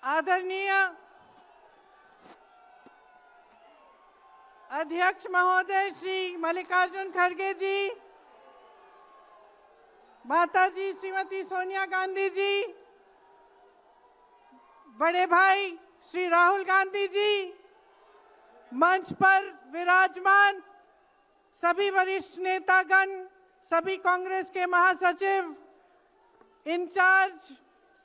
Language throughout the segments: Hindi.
आदरणीय अध्यक्ष महोदय श्री मल्लिकार्जुन खड़गे जी, माता जी श्रीमती सोनिया गांधी जी, बड़े भाई श्री राहुल गांधी जी, मंच पर विराजमान सभी वरिष्ठ नेतागण, सभी कांग्रेस के महासचिव, इंचार्ज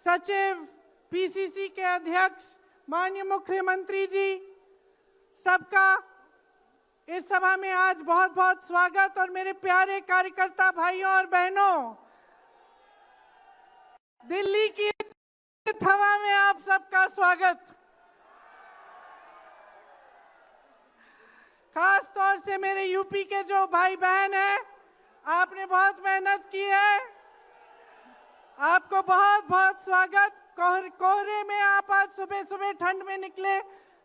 सचिव, पीसीसी के अध्यक्ष, माननीय मुख्यमंत्री जी, सबका इस सभा में आज बहुत बहुत स्वागत। और मेरे प्यारे कार्यकर्ता भाइयों और बहनों, दिल्ली की हवा में आप सबका स्वागत। खास तौर से मेरे यूपी के जो भाई बहन हैं, आपने बहुत मेहनत की है, आपको बहुत बहुत स्वागत। कोहरे में आप आज सुबह सुबह ठंड में निकले,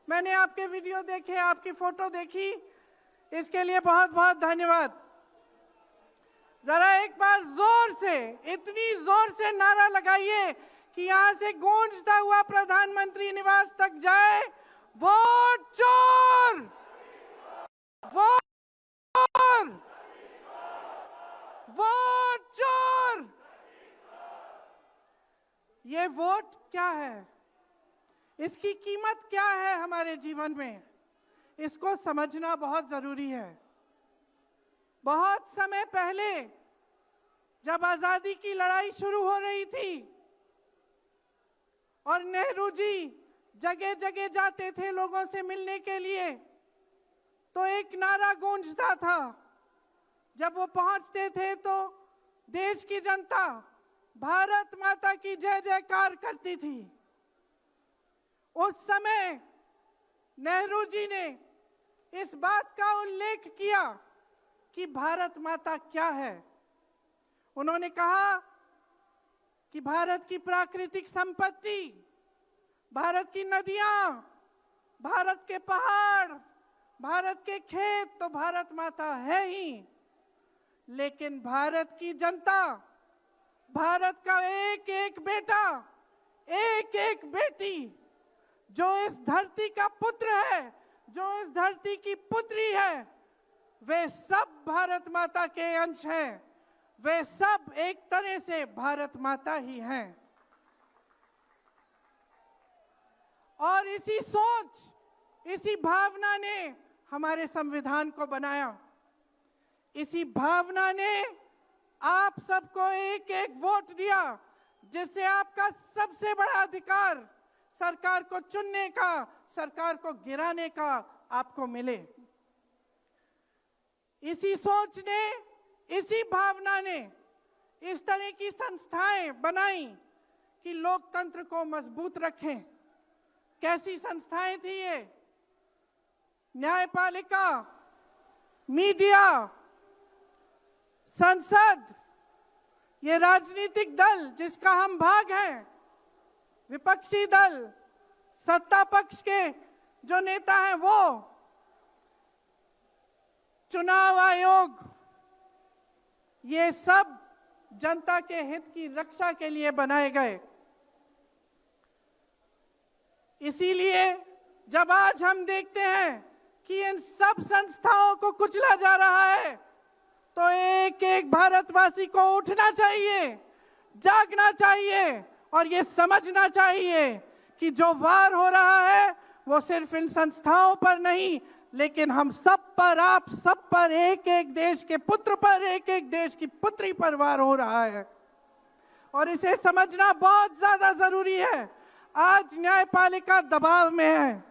मैंने आपके वीडियो देखे, आपकी फोटो देखी, इसके लिए बहुत बहुत धन्यवाद। जरा एक बार जोर से, इतनी जोर से नारा लगाइए कि यहां से गूंजता हुआ प्रधानमंत्री निवास तक जाए, वोट चोर, वोट चोर, वोट चोर। ये वोट क्या है, इसकी कीमत क्या है हमारे जीवन में, इसको समझना बहुत जरूरी है। बहुत समय पहले जब आजादी की लड़ाई शुरू हो रही थी और नेहरू जी जगह जगह जाते थे लोगों से मिलने के लिए, तो एक नारा गूंजता था। जब वो पहुंचते थे तो देश की जनता भारत माता की जय जयकार करती थी। उस समय नेहरू जी ने इस बात का उल्लेख किया कि भारत माता क्या है। उन्होंने कहा कि भारत की प्राकृतिक संपत्ति, भारत की नदियां, भारत के पहाड़, भारत के खेत तो भारत माता है ही, लेकिन भारत की जनता, भारत का एक एक बेटा, एक एक बेटी, जो इस धरती का पुत्र है, जो इस धरती की पुत्री है, वे सब भारत माता के अंश हैं। वे सब एक तरह से भारत माता ही हैं। और इसी सोच, इसी भावना ने हमारे संविधान को बनाया। इसी भावना ने आप सबको एक एक वोट दिया, जिससे आपका सबसे बड़ा अधिकार सरकार को चुनने का, सरकार को गिराने का आपको मिले। इसी सोच ने, इसी भावना ने इस तरह की संस्थाएं बनाई कि लोकतंत्र को मजबूत रखें। कैसी संस्थाएं थी ये? न्यायपालिका, मीडिया, संसद, ये राजनीतिक दल जिसका हम भाग हैं, विपक्षी दल, सत्ता पक्ष के जो नेता हैं वो, चुनाव आयोग, ये सब जनता के हित की रक्षा के लिए बनाए गए। इसीलिए जब आज हम देखते हैं कि इन सब संस्थाओं को कुचला जा रहा है, तो एक एक भारतवासी को उठना चाहिए, जागना चाहिए और ये समझना चाहिए कि जो वार हो रहा है वो सिर्फ इन संस्थाओं पर नहीं, लेकिन हम सब पर, आप सब पर, एक एक देश के पुत्र पर, एक एक देश की पुत्री पर वार हो रहा है। और इसे समझना बहुत ज्यादा जरूरी है। आज न्यायपालिका दबाव में है।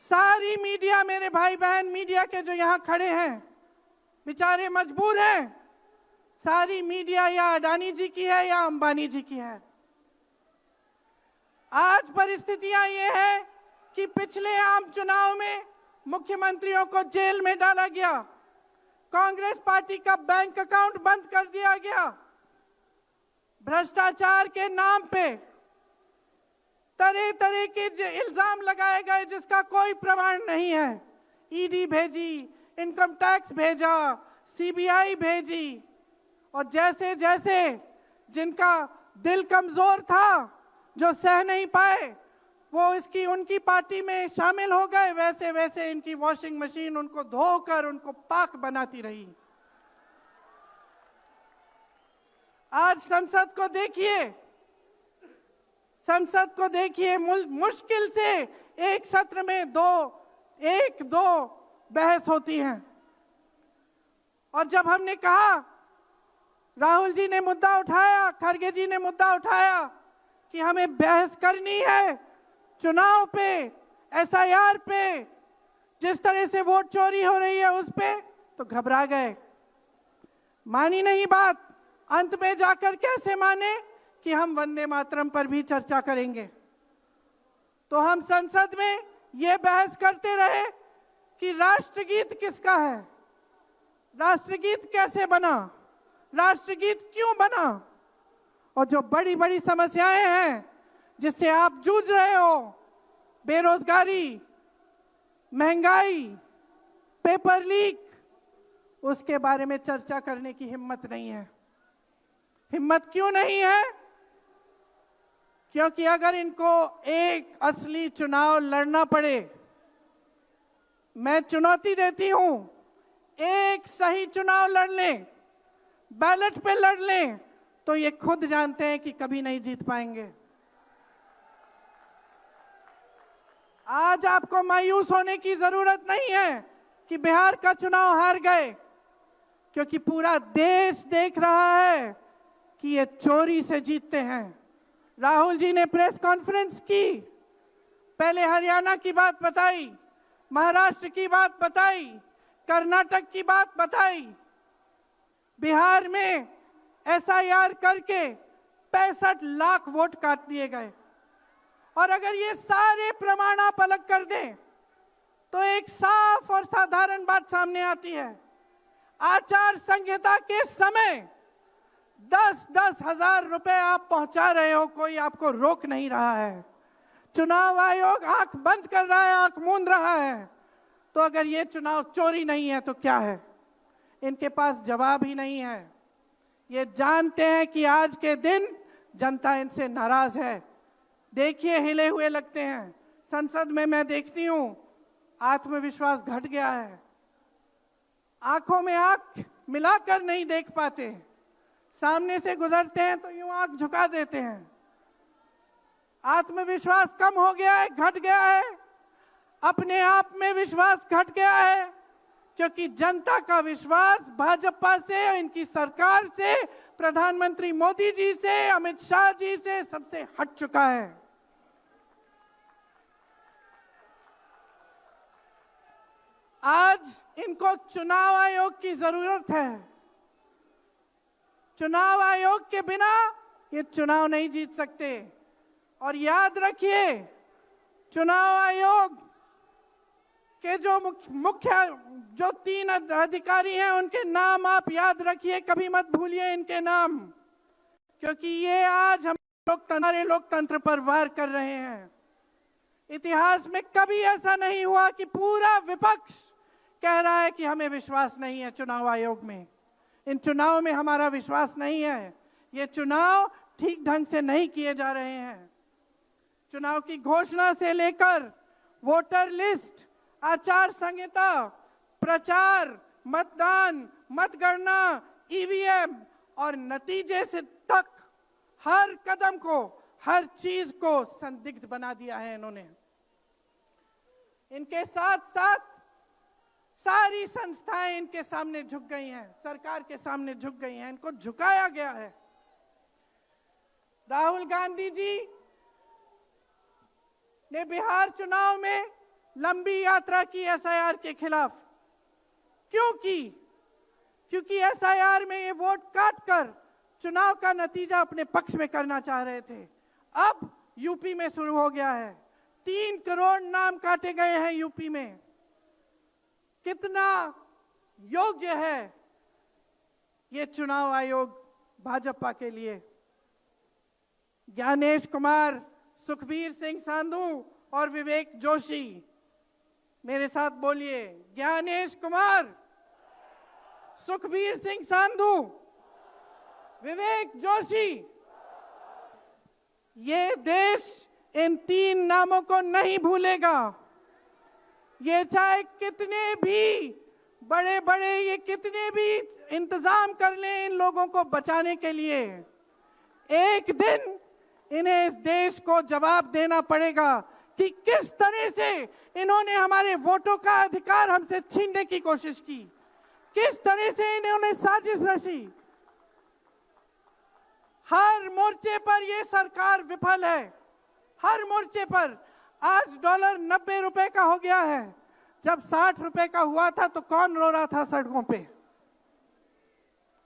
सारी मीडिया, मेरे भाई बहन मीडिया के जो यहाँ खड़े हैं, बेचारे मजबूर हैं। सारी मीडिया या अडानी जी की है या अंबानी जी की है। आज परिस्थितियां ये है कि पिछले आम चुनाव में मुख्यमंत्रियों को जेल में डाला गया, कांग्रेस पार्टी का बैंक अकाउंट बंद कर दिया गया, भ्रष्टाचार के नाम पे तरह तरह के इल्जाम लगाए गए जिसका कोई प्रमाण नहीं है। ईडी भेजी, इनकम टैक्स भेजा, सीबीआई भेजी, और जैसे जैसे जिनका दिल कमजोर था जो सह नहीं पाए वो इसकी उनकी पार्टी में शामिल हो गए, वैसे वैसे इनकी वॉशिंग मशीन उनको धोकर उनको पाक बनाती रही। आज संसद को देखिए, मुश्किल से एक सत्र में एक दो बहस होती हैं। और जब हमने कहा, राहुल जी ने मुद्दा उठाया, खड़गे जी ने मुद्दा उठाया कि हमें बहस करनी है चुनाव पे, एसआईआर पे, जिस तरह से वोट चोरी हो रही है उस पे, तो घबरा गए, मानी नहीं बात। अंत में जाकर कैसे माने कि हम वंदे मातरम पर भी चर्चा करेंगे। तो हम संसद में ये बहस करते रहे कि राष्ट्रगीत किसका है, राष्ट्रगीत कैसे बना, राष्ट्रगीत क्यों बना, और जो बड़ी बड़ी समस्याएं हैं जिससे आप जूझ रहे हो, बेरोजगारी, महंगाई, पेपर लीक, उसके बारे में चर्चा करने की हिम्मत नहीं है। हिम्मत क्यों नहीं है? क्योंकि अगर इनको एक असली चुनाव लड़ना पड़े, मैं चुनौती देती हूं, एक सही चुनाव लड़ लें, बैलेट पे लड़ लें, तो ये खुद जानते हैं कि कभी नहीं जीत पाएंगे। आज आपको मायूस होने की जरूरत नहीं है कि बिहार का चुनाव हार गए, क्योंकि पूरा देश देख रहा है कि ये चोरी से जीतते हैं। राहुल जी ने प्रेस कॉन्फ्रेंस की, पहले हरियाणा की बात बताई, महाराष्ट्र की बात बताई, कर्नाटक की बात बताई, बिहार में एसआईआर करके 65 लाख वोट काट दिए गए। और अगर ये सारे प्रमाण आप अलग कर दें तो एक साफ और साधारण बात सामने आती है। आचार संहिता के समय 10-10 हजार रुपए आप पहुंचा रहे हो, कोई आपको रोक नहीं रहा है। चुनाव आयोग आंख बंद कर रहा है, आंख मूंद रहा है। तो अगर ये चुनाव चोरी नहीं है तो क्या है? इनके पास जवाब ही नहीं है। ये जानते हैं कि आज के दिन जनता इनसे नाराज है। देखिए, हिले हुए लगते हैं। संसद में मैं देखती हूं, आत्मविश्वास घट गया है, आंखों में आंख मिलाकर नहीं देख पाते, सामने से गुजरते हैं तो यूं आंख झुका देते हैं। आत्मविश्वास कम हो गया है, घट गया है, अपने आप में विश्वास घट गया है, क्योंकि जनता का विश्वास भाजपा से, इनकी सरकार से, प्रधानमंत्री मोदी जी से, अमित शाह जी से सबसे हट चुका है। आज इनको चुनाव आयोग की जरूरत है। चुनाव आयोग के बिना ये चुनाव नहीं जीत सकते। और याद रखिए, चुनाव आयोग के जो मुख्य 3 अधिकारी हैं उनके नाम आप याद रखिए, कभी मत भूलिए इनके नाम, क्योंकि ये आज हमारे लोकतंत्र पर वार कर रहे हैं। इतिहास में कभी ऐसा नहीं हुआ कि पूरा विपक्ष कह रहा है कि हमें विश्वास नहीं है चुनाव आयोग में, इन चुनाव में हमारा विश्वास नहीं है, ये चुनाव ठीक ढंग से नहीं किए जा रहे हैं। चुनाव की घोषणा से लेकर वोटर लिस्ट, आचार संहिता, प्रचार, मतदान, मतगणना, ईवीएम और नतीजे से तक हर कदम को, हर चीज को संदिग्ध बना दिया है इन्होंने। इनके साथ साथ सारी संस्थाएं इनके सामने झुक गई हैं, सरकार के सामने झुक गई हैं, इनको झुकाया गया है। राहुल गांधी जी ने बिहार चुनाव में लंबी यात्रा की एसआईआर के खिलाफ। क्यों की? क्योंकि एसआईआर में ये वोट काटकर चुनाव का नतीजा अपने पक्ष में करना चाह रहे थे। अब यूपी में शुरू हो गया है, 3 करोड़ नाम काटे गए हैं यूपी में। कितना योग्य है ये चुनाव आयोग भाजपा के लिए? ज्ञानेश कुमार, सुखबीर सिंह सांधू और विवेक जोशी, मेरे साथ बोलिए, ज्ञानेश कुमार, सुखबीर सिंह सांधू, विवेक जोशी। ये देश इन 3 नामों को नहीं भूलेगा। ये चाहे कितने भी बड़े बड़े ये कितने भी इंतजाम कर लें इन लोगों को बचाने के लिए, एक दिन इन्हें इस देश को जवाब देना पड़ेगा कि किस तरह से इन्होंने हमारे वोटों का अधिकार हमसे छीनने की कोशिश की, किस तरह से इन्होंने साजिश रची। हर मोर्चे पर यह सरकार विफल है, हर मोर्चे पर। आज डॉलर 90 रुपए का हो गया है। जब 60 रुपए का हुआ था तो कौन रो रहा था सड़कों पे?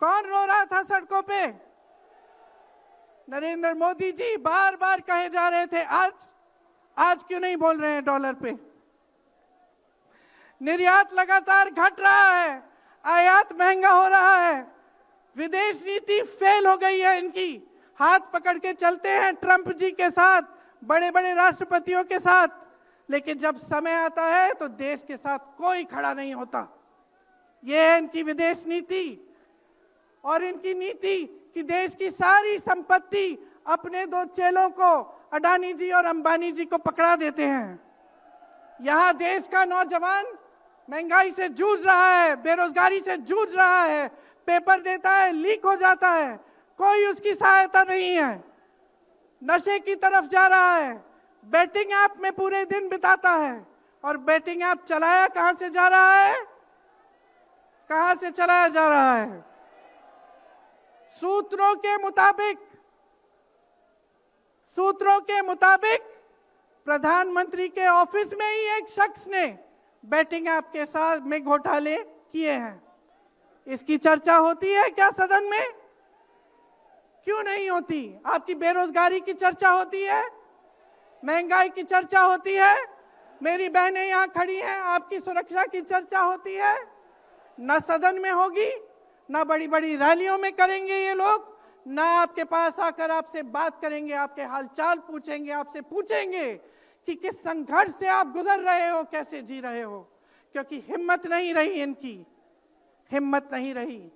कौन रो रहा था सड़कों पे? नरेंद्र मोदी जी बार बार कहे जा रहे थे। आज क्यों नहीं बोल रहे हैं डॉलर पे? निर्यात लगातार घट रहा है, आयात महंगा हो रहा है, विदेश नीति फेल हो गई है इनकी। हाथ पकड़ के चलते हैं ट्रंप जी के साथ, बड़े बड़े राष्ट्रपतियों के साथ, लेकिन जब समय आता है तो देश के साथ कोई खड़ा नहीं होता। ये है इनकी विदेश नीति। और इनकी नीति कि देश की सारी संपत्ति अपने 2 चेलों को, अडानी जी और अंबानी जी को पकड़ा देते हैं। यहां देश का नौजवान महंगाई से जूझ रहा है, बेरोजगारी से जूझ रहा है, पेपर देता है, लीक हो जाता है, कोई उसकी सहायता नहीं है, नशे की तरफ जा रहा है, बैटिंग ऐप में पूरे दिन बिताता है। और बैटिंग ऐप चलाया कहां से जा रहा है? कहां से चलाया जा रहा है? सूत्रों के मुताबिक प्रधानमंत्री के ऑफिस में ही एक शख्स ने बैटिंग ऐप के साथ में घोटाले किए हैं। इसकी चर्चा होती है क्या सदन में? क्यों नहीं होती? आपकी बेरोजगारी की चर्चा होती है, महंगाई की चर्चा होती है, मेरी बहनें यहां खड़ी हैं, आपकी सुरक्षा की चर्चा होती है। न सदन में होगी, ना बड़ी बड़ी रैलियों में करेंगे ये लोग, ना आपके पास आकर आपसे बात करेंगे, आपके हालचाल पूछेंगे, आपसे पूछेंगे कि किस संघर्ष से आप गुजर रहे हो, कैसे जी रहे हो। क्योंकि हिम्मत नहीं रही इनकी, हिम्मत नहीं रही।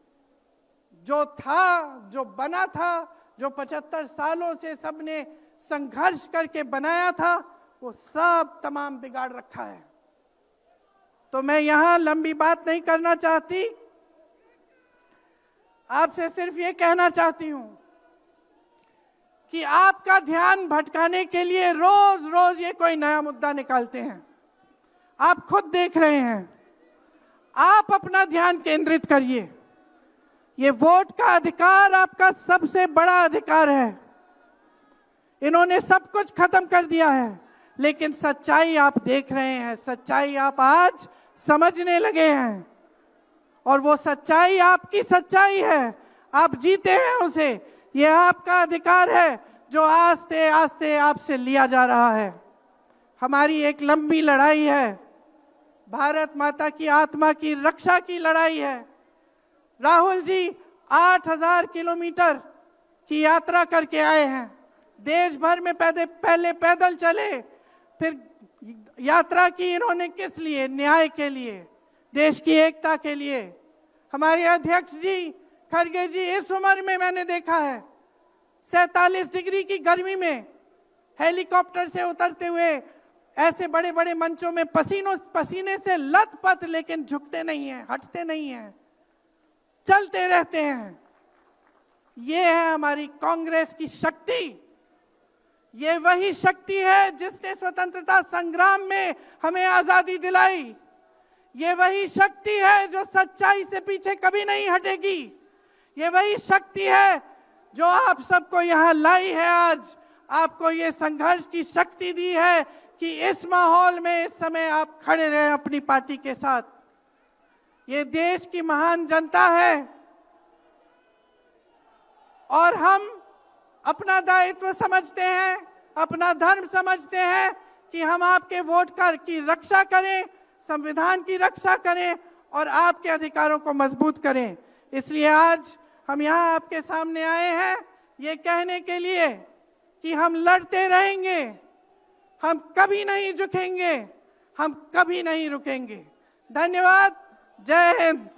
जो था, जो बना था, जो 75 सालों से सबने संघर्ष करके बनाया था, वो सब तमाम बिगाड़ रखा है। तो मैं यहां लंबी बात नहीं करना चाहती, आपसे सिर्फ ये कहना चाहती हूं कि आपका ध्यान भटकाने के लिए रोज रोज ये कोई नया मुद्दा निकालते हैं। आप खुद देख रहे हैं, आप अपना ध्यान केंद्रित करिए। ये वोट का अधिकार आपका सबसे बड़ा अधिकार है। इन्होंने सब कुछ खत्म कर दिया है, लेकिन सच्चाई आप देख रहे हैं, सच्चाई आप आज समझने लगे हैं। और वो सच्चाई आपकी सच्चाई है, आप जीते हैं उसे। ये आपका अधिकार है जो आस्ते आस्ते आपसे लिया जा रहा है। हमारी एक लंबी लड़ाई है, भारत माता की आत्मा की रक्षा की लड़ाई है। राहुल जी 8000 किलोमीटर की यात्रा करके आए हैं, देश भर में पहले पैदल चले, फिर यात्रा की इन्होंने किस लिए? न्याय के लिए, देश की एकता के लिए। हमारे अध्यक्ष जी खड़गे जी, इस उम्र में मैंने देखा है 47 डिग्री की गर्मी में हेलीकॉप्टर से उतरते हुए ऐसे बड़े बड़े मंचों में पसीने से लथपथ, लेकिन झुकते नहीं हैं, हटते नहीं हैं, चलते रहते हैं। ये है हमारी कांग्रेस की शक्ति। ये वही शक्ति है जिसने स्वतंत्रता संग्राम में हमें आजादी दिलाई। ये वही शक्ति है जो सच्चाई से पीछे कभी नहीं हटेगी। ये वही शक्ति है जो आप सबको यहां लाई है। आज आपको ये संघर्ष की शक्ति दी है कि इस माहौल में इस समय आप खड़े रहे अपनी पार्टी के साथ। ये देश की महान जनता है और हम अपना दायित्व समझते हैं, अपना धर्म समझते हैं कि हम आपके वोट की रक्षा करें, संविधान की रक्षा करें और आपके अधिकारों को मजबूत करें। इसलिए आज हम यहाँ आपके सामने आए हैं ये कहने के लिए कि हम लड़ते रहेंगे, हम कभी नहीं झुकेंगे, हम कभी नहीं रुकेंगे। धन्यवाद। जय हिंद।